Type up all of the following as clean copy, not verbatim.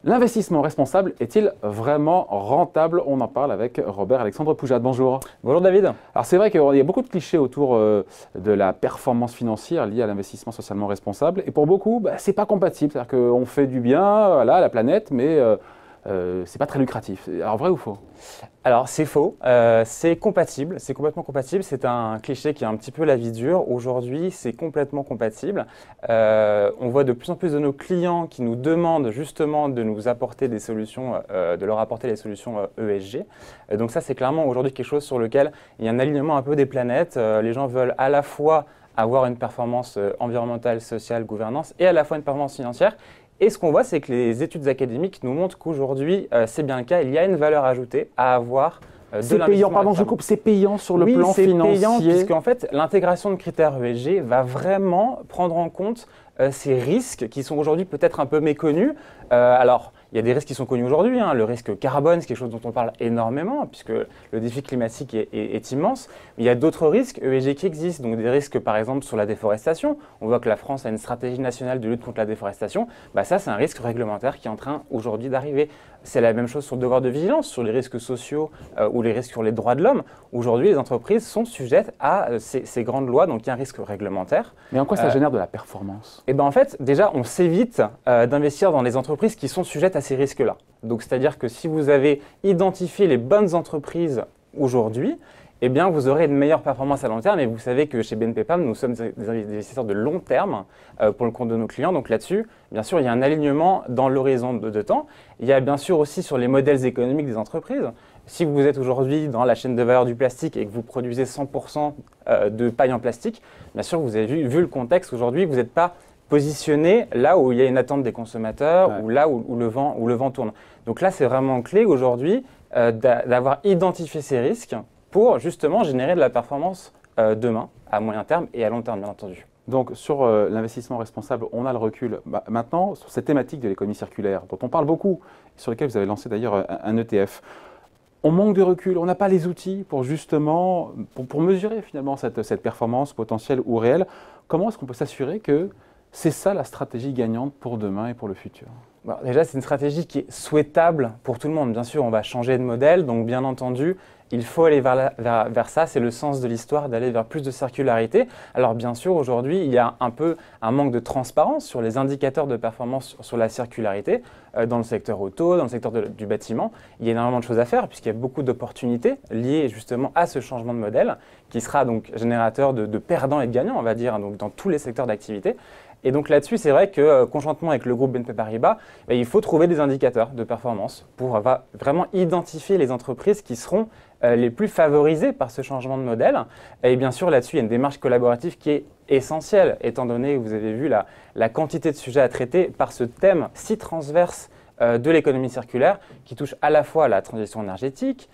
L'investissement responsable est-il vraiment rentable? On en parle avec Robert-Alexandre Poujade. Bonjour. Bonjour David. Alors c'est vrai qu'il y a beaucoup de clichés autour de la performance financière liée à l'investissement socialement responsable. Et pour beaucoup, ce n'est pas compatible. C'est-à-dire qu'on fait du bien voilà, à la planète, mais ce n'est pas très lucratif. Alors vrai ou faux? Alors c'est faux, c'est compatible, c'est complètement compatible. C'est un cliché qui est un petit peu la vie dure. Aujourd'hui, c'est complètement compatible. On voit de plus en plus de nos clients qui nous demandent justement de nous apporter des solutions, de leur apporter les solutions ESG. Donc ça, c'est clairement aujourd'hui quelque chose sur lequel il y a un alignement un peu des planètes. Les gens veulent à la fois avoir une performance environnementale, sociale, gouvernance et à la fois une performance financière. Et ce qu'on voit, c'est que les études académiques nous montrent qu'aujourd'hui, c'est bien le cas. Il y a une valeur ajoutée à avoir de l'investissement. C'est payant, pardon, je coupe, c'est payant sur le plan financier. Oui, c'est payant puisqu'en fait, l'intégration de critères ESG va vraiment prendre en compte ces risques qui sont aujourd'hui peut-être un peu méconnus. Alors, il y a des risques qui sont connus aujourd'hui. Le risque carbone, c'est quelque chose dont on parle énormément puisque le défi climatique est immense. Mais il y a d'autres risques ESG qui existent, donc des risques par exemple sur la déforestation. On voit que la France a une stratégie nationale de lutte contre la déforestation. Ça, c'est un risque réglementaire qui est en train aujourd'hui d'arriver. C'est la même chose sur le devoir de vigilance, sur les risques sociaux ou les risques sur les droits de l'homme. Aujourd'hui, les entreprises sont sujettes à ces grandes lois, donc il y a un risque réglementaire. Mais en quoi ça génère de la performance? En fait, déjà, on s'évite d'investir dans les entreprises qui sont sujettes à ces risques-là. Donc, c'est-à-dire que si vous avez identifié les bonnes entreprises aujourd'hui, vous aurez une meilleure performance à long terme. Et vous savez que chez BNP Paribas, nous sommes des investisseurs de long terme pour le compte de nos clients. Donc là-dessus, bien sûr, il y a un alignement dans l'horizon de temps. Il y a bien sûr aussi sur les modèles économiques des entreprises. Si vous êtes aujourd'hui dans la chaîne de valeur du plastique et que vous produisez 100% de paille en plastique, bien sûr, vous avez vu le contexte aujourd'hui, vous n'êtes pas positionné là où il y a une attente des consommateurs ou là où le vent tourne. Donc là, c'est vraiment clé aujourd'hui d'avoir identifié ces risques pour justement générer de la performance demain, à moyen terme et à long terme, bien entendu. Donc sur l'investissement responsable, on a le recul. Maintenant, sur cette thématique de l'économie circulaire, dont on parle beaucoup, sur laquelle vous avez lancé d'ailleurs un ETF, on manque de recul, on n'a pas les outils pour justement, pour mesurer finalement cette performance potentielle ou réelle. Comment est-ce qu'on peut s'assurer que c'est ça la stratégie gagnante pour demain et pour le futur? Déjà, c'est une stratégie qui est souhaitable pour tout le monde. Bien sûr, on va changer de modèle, donc bien entendu, il faut aller vers ça. C'est le sens de l'histoire, d'aller vers plus de circularité. Alors bien sûr, aujourd'hui, il y a un peu un manque de transparence sur les indicateurs de performance sur la circularité dans le secteur auto, dans le secteur du bâtiment. Il y a énormément de choses à faire puisqu'il y a beaucoup d'opportunités liées justement à ce changement de modèle qui sera donc générateur de perdants et de gagnants, on va dire, donc dans tous les secteurs d'activité. Et donc là-dessus, c'est vrai que conjointement avec le groupe BNP Paribas, il faut trouver des indicateurs de performance pour vraiment identifier les entreprises qui seront les plus favorisées par ce changement de modèle. Et bien sûr, là-dessus, il y a une démarche collaborative qui est essentielle, étant donné que vous avez vu la quantité de sujets à traiter par ce thème si transverse de l'économie circulaire qui touche à la fois à la transition énergétique,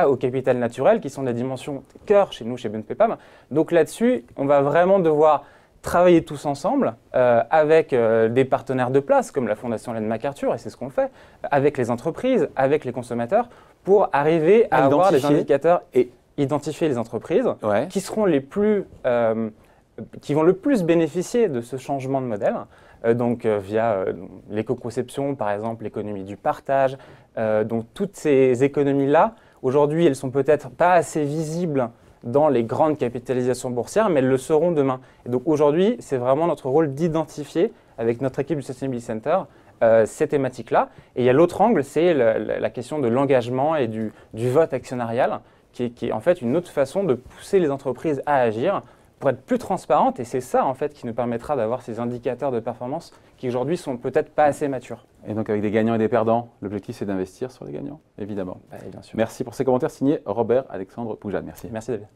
au capital naturel, qui sont des dimensions cœur chez nous, chez BNP Paribas. Donc là-dessus, on va vraiment devoir travailler tous ensemble avec des partenaires de place comme la Fondation Ellen MacArthur, et c'est ce qu'on fait, avec les entreprises, avec les consommateurs, pour arriver à avoir des indicateurs et identifier les entreprises qui seront qui vont le plus bénéficier de ce changement de modèle. Via l'éco-conception, par exemple, l'économie du partage. Donc toutes ces économies-là, aujourd'hui, elles sont peut-être pas assez visibles dans les grandes capitalisations boursières, mais elles le seront demain. Et donc aujourd'hui, c'est vraiment notre rôle d'identifier, avec notre équipe du Sustainability Center, ces thématiques-là. Et il y a l'autre angle, c'est la question de l'engagement et du vote actionnarial, qui est en fait une autre façon de pousser les entreprises à agir pour être plus transparentes. Et c'est ça, en fait, qui nous permettra d'avoir ces indicateurs de performance qui, aujourd'hui, sont peut-être pas assez matures. Et donc, avec des gagnants et des perdants, l'objectif, c'est d'investir sur les gagnants, évidemment. Bien sûr. Merci pour ces commentaires signés Robert-Alexandre Poujade. Merci. Merci, David.